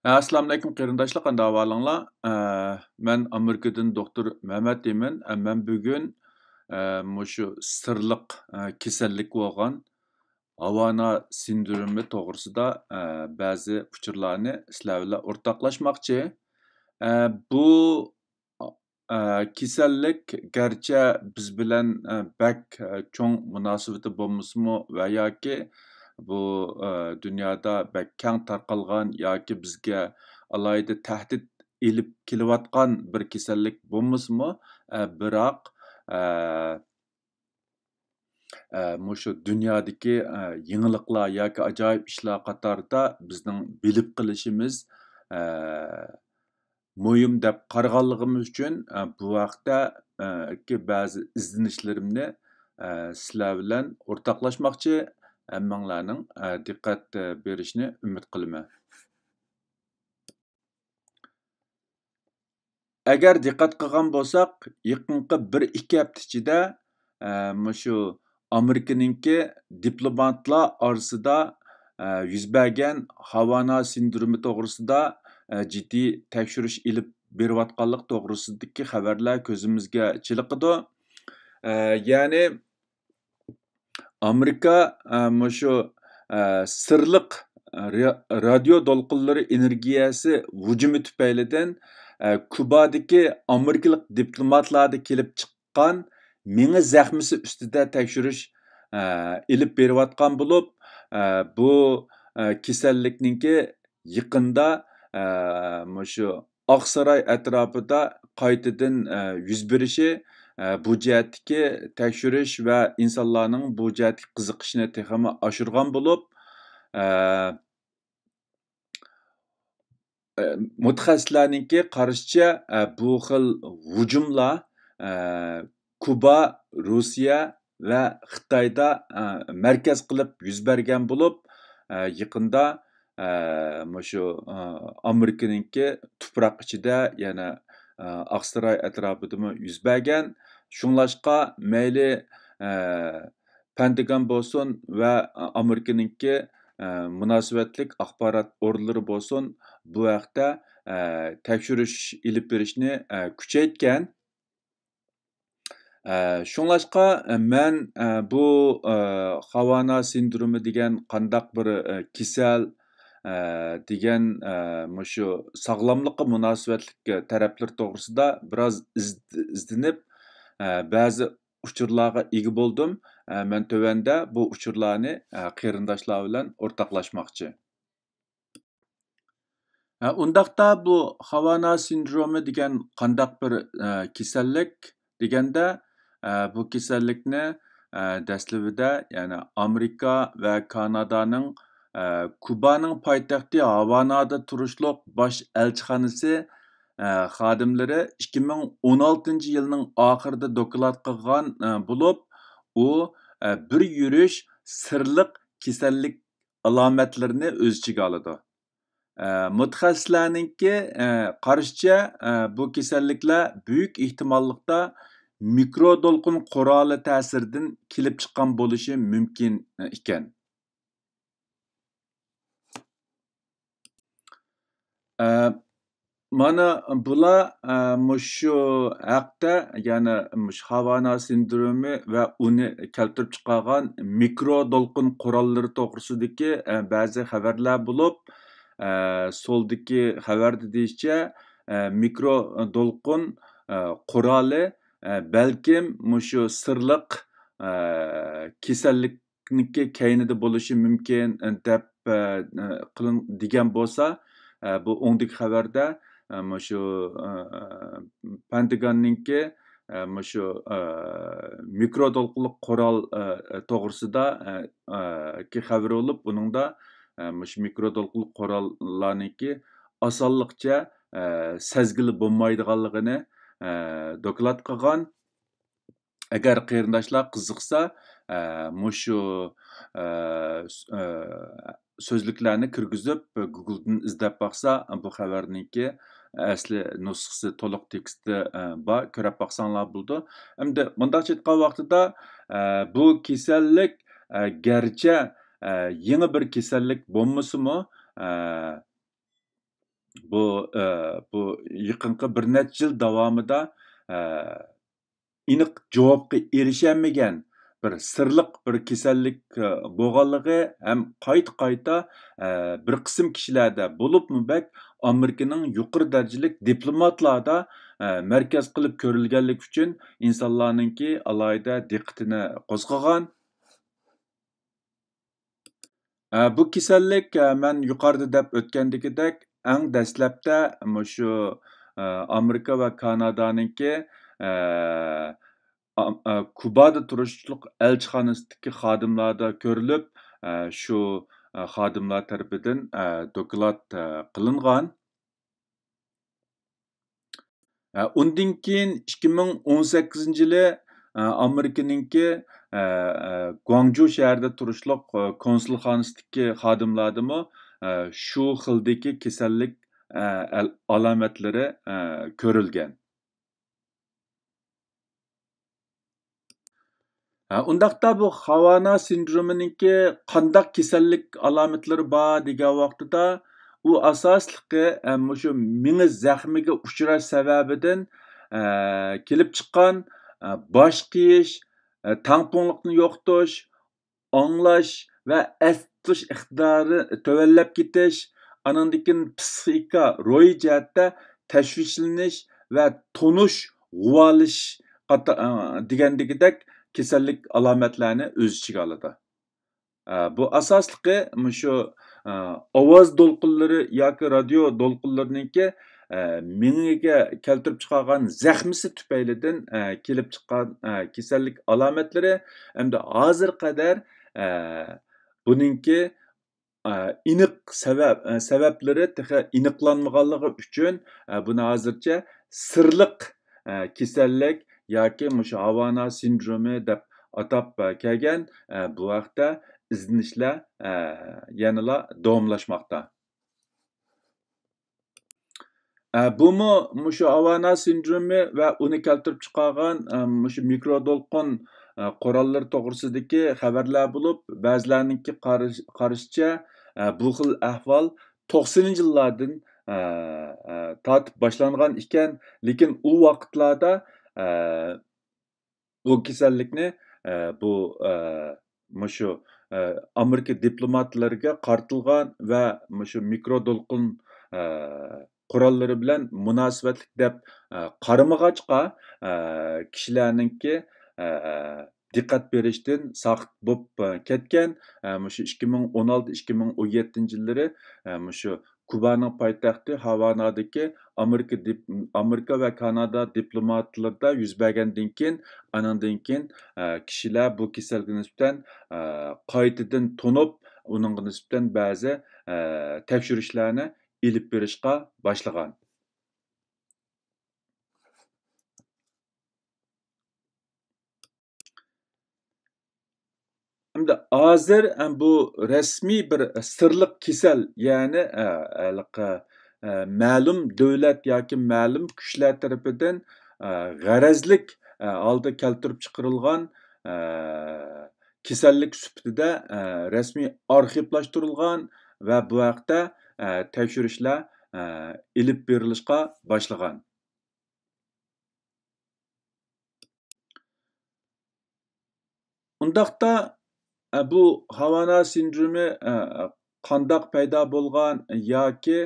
Assalamu alaykum qarindoshlar, qanday ahvolinglar? Men Amerikadan doktor Mehmet deyman. Men bugun mushu sirliq kasallik bo'lgan Havana sindromi to'g'risida ba'zi uchurlarni sizlar bilan o'rtoqlashmoqchi. Bu kasallik garchi biz bilan bak cho'ng munosabati bo'lmasmi va yoki bu dunyoda bak keng tarqalgan yoki bizga alohida tahdid ilib kelayotgan bir kasallik bo'lmasmi, biroq mushu dunyodagi yangiliklar yoki ajoyib ishlar qatorida bizning bilib qilishimiz muhim deb qaraganligimiz uchun bu vaqtda ba'zi izlanishlarimni sizlar bilan o'rtoqlashmoqchi, hammanglarning diqqat berishini umid qilaman. Agar diqqat qilgan bo'lsak, yaqinqi 1-2 hafta ichida mushu Amerikaninki diplomatlar orasida yuz bergan Havana sindromi to'g'risida jiddiy tekshirish ilib berayotganlik to'g'risidagi xabarlar ko'zimizga chiliqidi. Ya'ni Amerika mushu sirliq radio to'lqinlari energiyasi hujumi tufaylidan Kubadagi Amerikalik diplomatlarda kelib chiqqan meni zaxmisi ustida tekshirish ilib berayotgan bo'lib, bu kasallikninki yaqinda mushu Oqsaroy atrofida qaytadan yuz berishi bu jihatdagi tekshirish va insonlarning bu jihatga qiziqishini texmi oshirgan bo'lib, mutaxassislarninki qarashicha bu xil hujumlar Kuba, Rossiya va Xitoyda markaz qilib yuz bergan bo'lib, yaqinda mushu Amerikaninki tuproq ichida yana Oqsaroy atrofida yuz bergan. Shunglashqa mayli Pentagon bo'lsin va Amerikaninki munosabatlik axborot o'rinlari bo'lsin, bu haqda tekshirish ilib berishni kuchaytgan. Shunglashqa men bu Havana sindromi degan qandaq bir kasal degan mushu sog'lomlikqa munosabatlik taraflar to'g'risida biroz izlanib ba'zi uchurlarga ega bo'ldim. Men tövəndə bu uchurlarni qarindoshlar bilan o'rtoqlashmoqchi. Undaqda bu Havana sindromi degan qandaq bir kasallik deganda, bu kasallikni dastlabida ya'ni Amerika va Kanadaning Kubaning poytaxti Havanada turishliq bosh elchixonasi xodimlari 2016-yilning oxirida doklad qilgan bo'lib, u bir yurish sirliq kasallik alomatlarini o'z ichiga oladi. Mutaxassislarninki qarashicha bu kasalliklar büyük ehtimollikda mikrodolqin quroli ta'siridan kelib chiqqan bo'lishi mumkin ekan. Mana bular mushu haqda, ya'ni Havana sindromi va uni keltirib chiqargan mikrodolqin qurollari to'g'risidagi ba'zi xabarlar bo'lib, soldagi xabarda deyishicha, mikrodolqin quroli balkim mushu sirliq kasallikniki kaynida bo'lishi mumkin deb degan bo'lsa, bu o'ngdagi xabarda mushu Pentagonninki mushu mikrodolqinliq qurol to'g'risida ki xabar olib, buningda mushu mikrodolqinliq qurollarniki osonlikcha sezgili bo'lmaydiganligini doklad qilgan. Agar qarindoshlar qiziqsa, mushu so'zliklarni kirgizib Google'dan izlab baqsa, bu xabarniki asli nusxasi to'liq teksti bor, ko'rib baqsanglar bo'ldi. Endi bundaqcha aytgan vaqtida bu kasallik garchi yangi bir kasallik bo'lmasimi, bu yaqinqi bir necha yil davomida aniq javobga erishilmagan bir sirliq bir kasallik bo'lganligi ham qayta bir qism kishilarda bo'libmi bak Amerikaning yuqori darajalik diplomatlarda markaz qilib ko'rilganlik uchun insonlarningki alohida diqqatini qo'zg'agan. Bu kasallik men yuqorida deb o'tgandagidek eng dastlabda shu Amerika va Kanadaninki Kubada turishliq elchixonasidagi xodimlarda ko'rilib, shu xodimlar tarafidan doklad qilingan. Undan keyin 2018-yili Amerikaninki Guangzhou shahrida turishliq konsulxonasidagi xodimlardimi shu xildagi kasallik alomatlari ko'rilgan. Undaqda bu Havana sindromininki qandaq kasallik alomatlari bor degan vaqtida u asosliqi shu miya zaxmiga uchrash sababidan kelib chiqqan bosh qiyish, tangpungliqni yo'qotish, anglash va as tutish iqtidori tovanlab ketish, anandan psixika ro'yi jihatda tashvishlanish va tonish, g'uvalish degandagidek kasallik alomatlarini o'z ichiga oladi. Bu asosliqi shu ovoz to'lqinlari yoki radio to'lqinlarininki miyaga keltirib chiqargan zaxmisi tufaylidan kelib chiqqan kasallik alomatlari hamda hozir qadar buninki aniq sabablari aniqlanmaganligi uchun buni hozircha sirliq kasallik yoki shu Havana sindromi deb atab kelgan. Bu vaqtda izlanishlar yanada davomlashmoqda. Bumu shu Havana sindromi va uni keltirib chiqargan shu mikroto'lqin qurollari to'g'risidagi xabarlar bo'lib, ba'zilarninki qarashicha bu xil ahvol 90-yillardan tortib boshlangan ekan, lekin u vaqtlarda bu kasallikni bu shu Amerika diplomatlariga qartilgan va shu mikroto'lqin qurollari bilan munosabatlik deb qaramag'achqa kishilarninki diqqat berishdan saqit bo'lib ketgan. Shu 2016-2017 yillari shu Kubaning poytaxti Havanadagi Amerika va Kanada diplomatlarida yuz bergandan keyin, anandan keyin kishilar bu kasallikka nisbatan qaytadan tonib, uningga nisbatan ba'zi tekshirishlarni ilib berishga başlagan. Hamda hozir bu rasmiy bir sirliq kasal, ya'ni ma'lum davlat yoki ma'lum kuchlar tarafidan g'arazlik holda keltirib chiqarilgan kasallik sifatida rasmiy arxivlashtirilgan va bu haqda tekshirishlar ilib berilishga başlagan. Undaqda bu Havana sindromi qandaq paydo bo'lgan yoki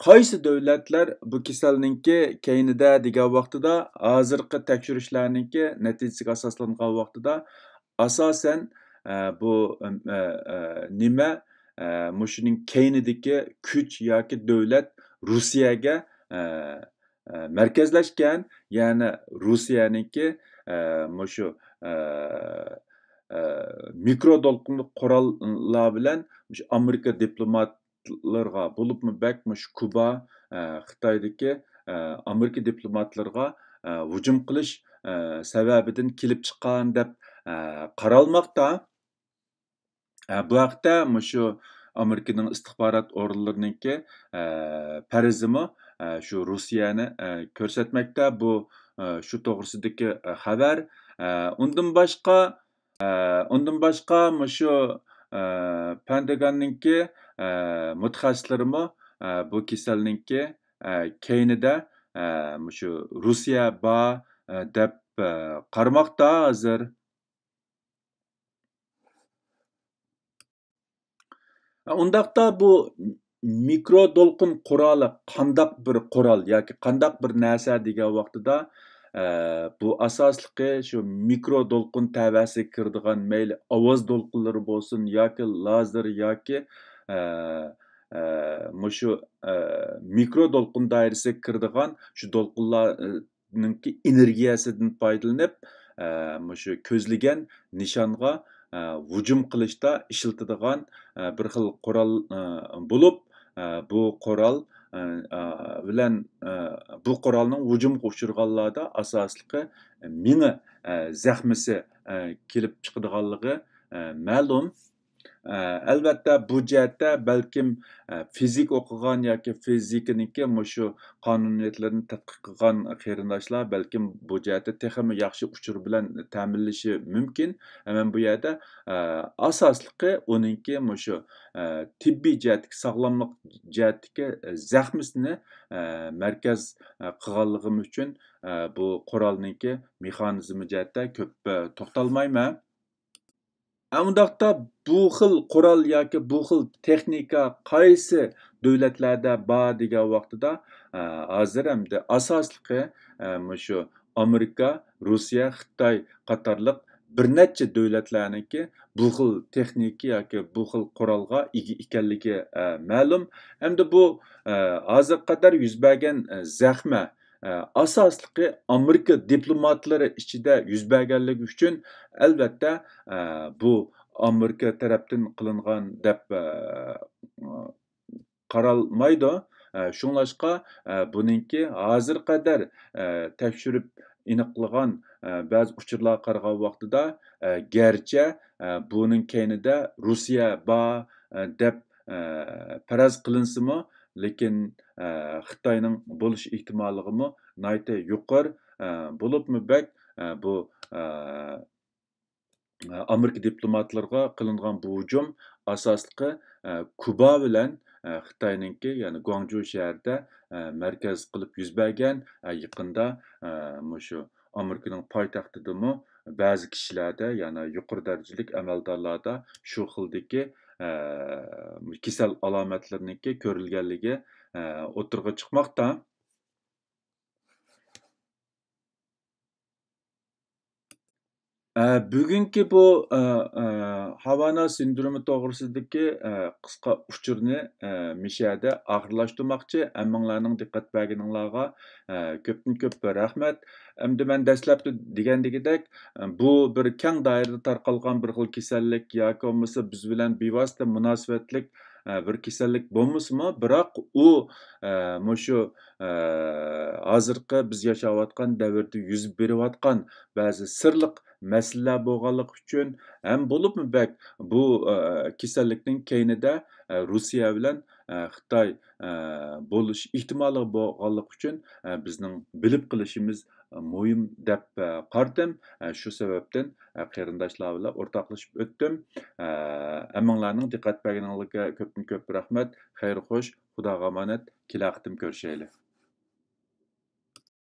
qaysi davlatlar bu kasallikni keynida degan vaqtida hozirgi tekshirishlarninki natijasiga asoslangan vaqtida asosan bu nima shuning keynidagi kuch yoki davlat Rossiyaga markazlashgan, ya'ni Rossiyaninki shu mikroto'lqinli qurollar bilan Amerika diplomatlarga bo'libmi shu Kuba, Xitoydagi Amerika diplomatlarga hujum qilish sababidan kelib chiqqan deb qaralmoqda. Bu haqda shu Amerikaning istixborot organlarininki farzimi shu Rossiyani ko'rsatmoqda. Bu shu to'g'risidagi xabar. Undan boshqa shu Pentagonninki mutaxassislarimi bu kasallikki keynida shu Rusiya bor deb qaramoqda hozir. Undaqda bu mikro dolqun quroli qandaq bir qurol yoki qandaq bir narsa degan vaqtida bu asosliqi shu mikro dolqun tavasiga kiradigan mayli ovoz dolqunlari bo'lsin yoki lazer yoki mushu mikro dolqun doirasiga kiradigan shu dolqunlarninki energiyasidan foydalanib mushu ko'zlagan nishonga hujum qilishda ishlatadigan bir xil qurol bo'lib, bu qurol bilan bu qurolning hujumga uchirganlarda asosliqi mini zaxmisi kelib chiqadiganligi ma'lum. Albatta bu jihatda balkim fizik o'qigan yoki fizikaniki mushu qonuniyatlarni tadqiq qilgan qarindoshlar balkim bu jihatda texmi yaxshi uchur bilan ta'minlashi mumkin. Hemen bu yerda asosliqi uninki mushu tibbiy jihatdagi sog'lomlik jihatdagi zaxmisini markaz qilganligim uchun bu qurolninki mexanizmi jihatda ko'p to'xtalmayman. Undaqda bu xil qurol yoki bu xil texnika qaysi davlatlarda bor degan vaqtida hozir hamda asosliqi shu Amerika, Rossiya, Xitoy qatorliq bir necha davlatlarniki bu xil texnika yoki bu xil qurolga ega ekanligi ma'lum. Hamda bu hozir qadar yuz bergan zaxma asosliqi Amerika diplomatlari ichida yuz berganligi uchun albatta bu Amerika tarafdan qilingan deb qaralmaydi. Şunlaşqa buningki hozir qadar tekshirib aniqlagan ba'zi uchurlarga qaragan vaqtida garchi buning keynida Rossiya bor deb faraz qilinsimi, lekin Xitoyning bo'lish ehtimolligimi nihoyatda yuqori bo'libmi bak bu Amerika diplomatlarga qilingan bu hujum asosliqi Kuba bilan Xitoyninki, ya'ni Guangzhou shahrida markaz qilib yuz bergan. Yaqinda mushu Amerikaning poytaxtidami ba'zi kishilarda, ya'ni yuqori darajalik amaldorlarda shu xildagi kasal alomatlarniki ko'rilganligi o'tirg'a chiqmoqda. Bugungi bu Havana sindromi to'g'risidagi qisqa uchurni mishada oxirlashtirmoqchi. Hammanglarning diqqat berganinglarga ko'pdan ko'p rahmat. Endi men dastlabda degandagidek bu bir keng doirada tarqalgan bir xil kasallik yoki bo'lmasa biz bilan bevosita munosabatlik bir kasallik bo'lmasmi, biroq u mushu hozirgi biz yashayotgan davrda yuz berayotgan ba'zi sirliq masalalar bo'lganligi uchun ham bo'libmi bak bu kasallikning keynida Rossiya bilan Xitoy bo'lish ehtimoli bo'lganligi uchun bizning bilib qilishimiz muhim deb qaradim. Shu sababdan qarindoshlar bilan o'rtoqlashib o'tdim. Hammanglarning diqqat berganingizga ko'pdan ko'p rahmat. Xayr xo'sh, Xudoga omonat. Kelaqtim ko'rishaylik.